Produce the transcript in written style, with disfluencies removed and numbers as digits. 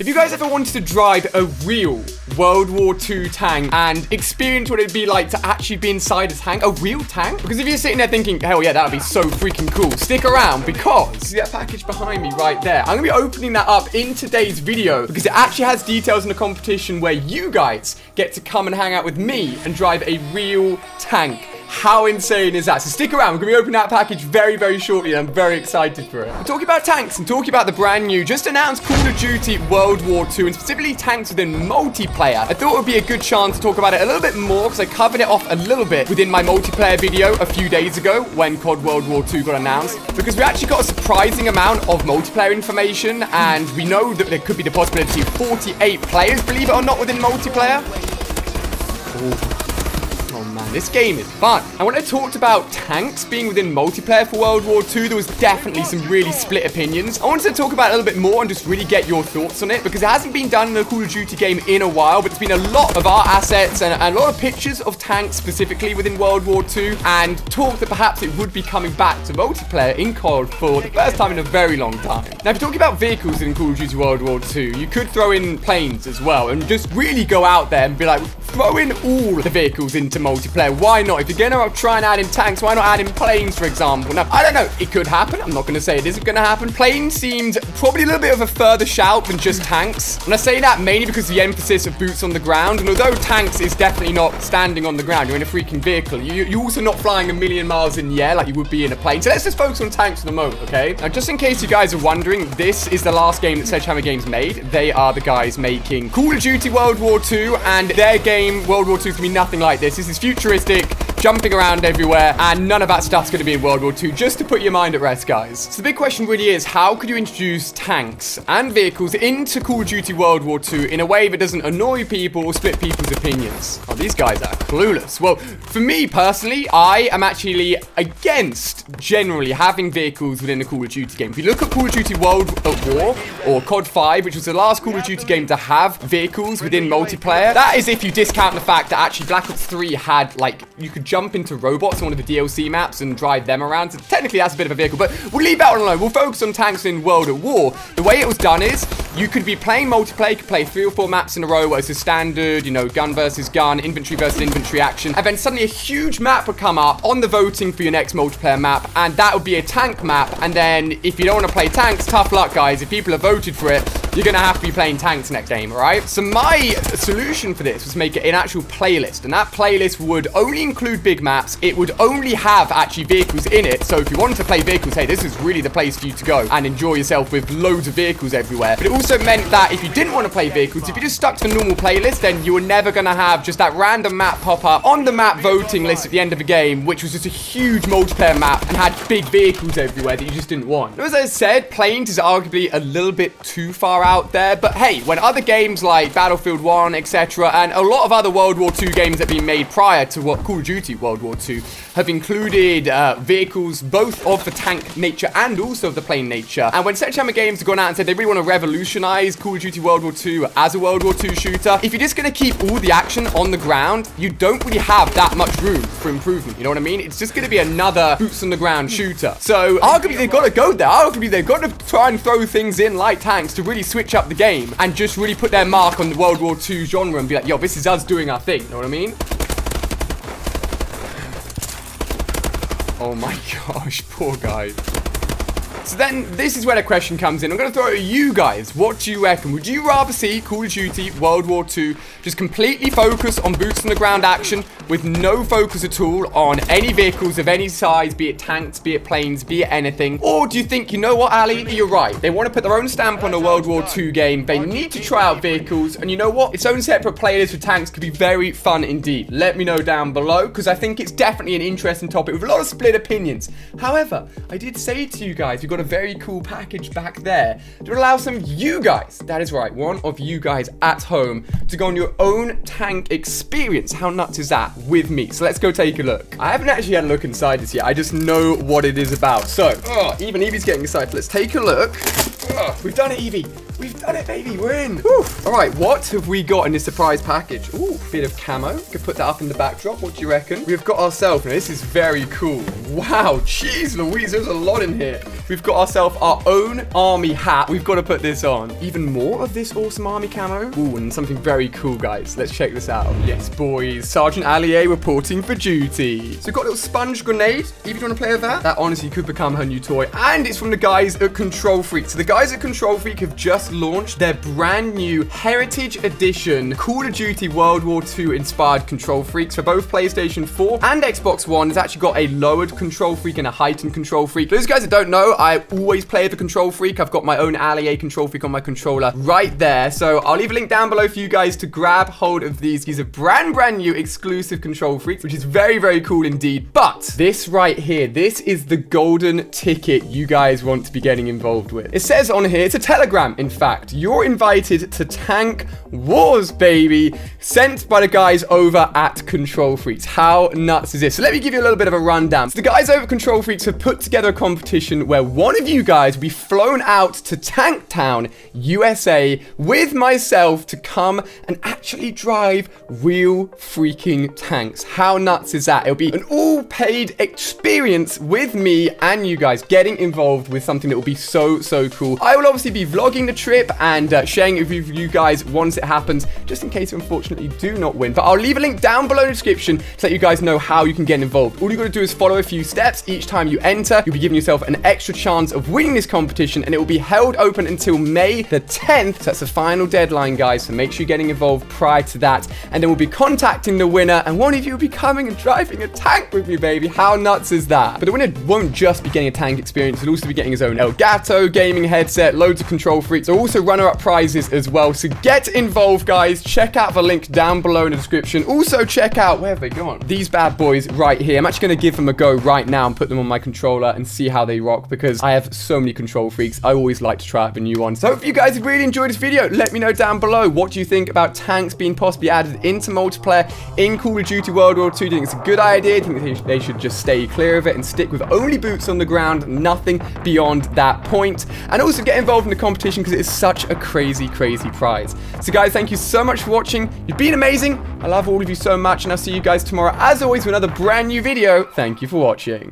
If you guys ever wanted to drive a real World War II tank and experience what it'd be like to actually be inside a tank, a real tank? Because if you're sitting there thinking, hell yeah, that would be so freaking cool, stick around because see that package behind me right there? I'm going to be opening that up in today's video because it actually has details in the competition where you guys get to come and hang out with me and drive a real tank. How insane is that? So stick around. We're going to be opening that package very, very shortly. And I'm very excited for it. We're talking about tanks and talking about the brand new, just announced Call of Duty World War II, and specifically tanks within multiplayer. I thought it would be a good chance to talk about it a little bit more because I covered it off a little bit within my multiplayer video a few days ago when COD World War II got announced. Because we actually got a surprising amount of multiplayer information, and we know that there could be the possibility of 48 players, believe it or not, within multiplayer. Oh man, this game is fun. And when I talked about tanks being within multiplayer for World War II, there was definitely some really split opinions. I wanted to talk about it a little bit more and just really get your thoughts on it because it hasn't been done in a Call of Duty game in a while, but there's been a lot of art assets and a lot of pictures of tanks specifically within World War II, and talk that perhaps it would be coming back to multiplayer in COD for the first time in a very long time. Now, if you're talking about vehicles in Call of Duty World War II, you could throw in planes as well and just really go out there and be like, throw in all the vehicles into multiplayer. Why not? If you're going to try and add in tanks, why not add in planes, for example? Now, I don't know. It could happen. I'm not going to say it isn't going to happen. Planes seemed probably a little bit of a further shout than just tanks. And I say that mainly because the emphasis of boots on the ground. And although tanks is definitely not standing on the ground, you're in a freaking vehicle. You're also not flying a million miles in the air like you would be in a plane. So let's just focus on tanks for the moment, okay? Now, just in case you guys are wondering, this is the last game that Sledghammer Games made. They are the guys making Call of Duty World War II, and their game World War II is going to be nothing like this. This is futuristic, jumping around everywhere, and none of that stuff's going to be in World War II, just to put your mind at rest, guys. So the big question really is, how could you introduce tanks and vehicles into Call of Duty World War II in a way that doesn't annoy people or split people's opinions? Oh, these guys are clueless. Well, for me personally, I am actually against generally having vehicles within a Call of Duty game. If you look at Call of Duty World at War or COD 5, which was the last Call of Duty game to have vehicles within multiplayer, that is if you discount the fact that actually Black Ops 3 had, like, you could jump into robots on one of the DLC maps and drive them around. So technically that's a bit of a vehicle, but we'll leave that one alone. We'll focus on tanks in World at War. The way it was done is you could be playing multiplayer, you could play 3 or 4 maps in a row where it's a standard, you know, gun versus gun, infantry versus infantry action, and then suddenly a huge map would come up on the voting for your next multiplayer map, and that would be a tank map. And then if you don't want to play tanks, tough luck, guys. If people have voted for it, you're gonna have to be playing tanks next game, right? So my solution for this was make it an actual playlist, and that playlist would only include big maps. It would only have actually vehicles in it. So if you wanted to play vehicles, hey, this is really the place for you to go and enjoy yourself with loads of vehicles everywhere. But it also meant that if you didn't want to play vehicles, if you just stuck to the normal playlist, then you were never gonna have just that random map pop up on the map voting list at the end of the game, which was just a huge multiplayer map and had big vehicles everywhere that you just didn't want. As I said, planes is arguably a little bit too far out there, but hey, when other games like Battlefield 1, etc., and a lot of other World War II games that have been made prior to what Call of Duty World War II have included vehicles both of the tank nature and also of the plane nature. And when Sledghammer Games have gone out and said they really want to revolutionize Call of Duty World War II as a World War II shooter, if you're just going to keep all the action on the ground, you don't really have that much room for improvement. You know what I mean? It's just going to be another boots on the ground shooter. So arguably they've got to go there. Arguably they've got to try and throw things in like tanks to really switch up the game and just really put their mark on the World War II genre and be like, yo, this is us doing our thing. You know what I mean? Oh my gosh, poor guy. So then, this is where the question comes in. I'm going to throw it at you guys. What do you reckon? Would you rather see Call of Duty World War II just completely focus on boots on the ground action with no focus at all on any vehicles of any size, be it tanks, be it planes, be it anything? Or do you think, you know what, Ali, you're right. They want to put their own stamp on a World War II game. They need to try out vehicles. And you know what? Its own separate playlist for tanks could be very fun indeed. Let me know down below, because I think it's definitely an interesting topic with a lot of split opinions. However, I did say to you guys, we've got a very cool package back there to allow some of you guys, that is right, one of you guys at home, to go on your own tank experience. How nuts is that with me? So let's go take a look. I haven't actually had a look inside this yet. I just know what it is about. So, even Evie's getting excited. Let's take a look. We've done it, Evie. We've done it, baby. We're in. Whew. All right, what have we got in this surprise package? Ooh, bit of camo. Could put that up in the backdrop. What do you reckon? We've got ourselves, now this is very cool. Wow, jeez Louise, there's a lot in here. We've got ourselves our own army hat. We've got to put this on. Even more of this awesome army camo. Ooh, and something very cool, guys. Let's check this out. Yes, boys. Sergeant Allier reporting for duty. So we've got a little sponge grenade. If you want to play with that, that honestly could become her new toy. And it's from the guys at Control Freak. So the guys at Control Freak have just launched their brand new Heritage Edition Call of Duty World War II inspired Control Freaks for both PlayStation 4 and Xbox One. It's actually got a lowered Control Freak and a heightened Control Freak. For those guys that don't know, I always play the Control Freak. I've got my own Allier Control Freak on my controller right there. So I'll leave a link down below for you guys to grab hold of these. These are brand new exclusive Control Freaks, which is very cool indeed. But this right here, this is the golden ticket you guys want to be getting involved with. It says on here, it's a telegram, in fact. You're invited to Tank Wars, baby, sent by the guys over at Control Freaks. How nuts is this? So let me give you a little bit of a rundown. So the guys over at Control Freaks have put together a competition where one of you guys will be flown out to Tank Town, USA, with myself to come and actually drive real freaking tanks. How nuts is that? It'll be an all-paid experience with me and you guys getting involved with something that will be so cool. I will obviously be vlogging the trip and sharing it with you guys once it happens, just in case you unfortunately do not win. But I'll leave a link down below in the description to let you guys know how you can get involved. All you got to do is follow a few steps. Each time you enter, you'll be giving yourself an extra chance of winning this competition, and it will be held open until May the 10th. So that's the final deadline, guys, so make sure you're getting involved prior to that, and then we'll be contacting the winner, and one of you will be coming and driving a tank with me, baby. How nuts is that? But the winner won't just be getting a tank experience, he'll also be getting his own Elgato gaming headset, loads of Control Freaks, also runner-up prizes as well. So get involved, guys. Check out the link down below in the description. Also check out, where have they gone? These bad boys right here. I'm actually going to give them a go right now and put them on my controller and see how they rock, because I have so many Control Freaks. I always like to try out the new ones. So hope you guys have really enjoyed this video. Let me know down below, what do you think about tanks being possibly added into multiplayer in Call of Duty World War II? Do you think it's a good idea? Do you think they should just stay clear of it and stick with only boots on the ground, nothing beyond that point? And also get involved in the competition, because it is such a crazy prize. So guys, thank you so much for watching. You've been amazing. I love all of you so much, and I'll see you guys tomorrow as always with another brand new video. Thank you for watching.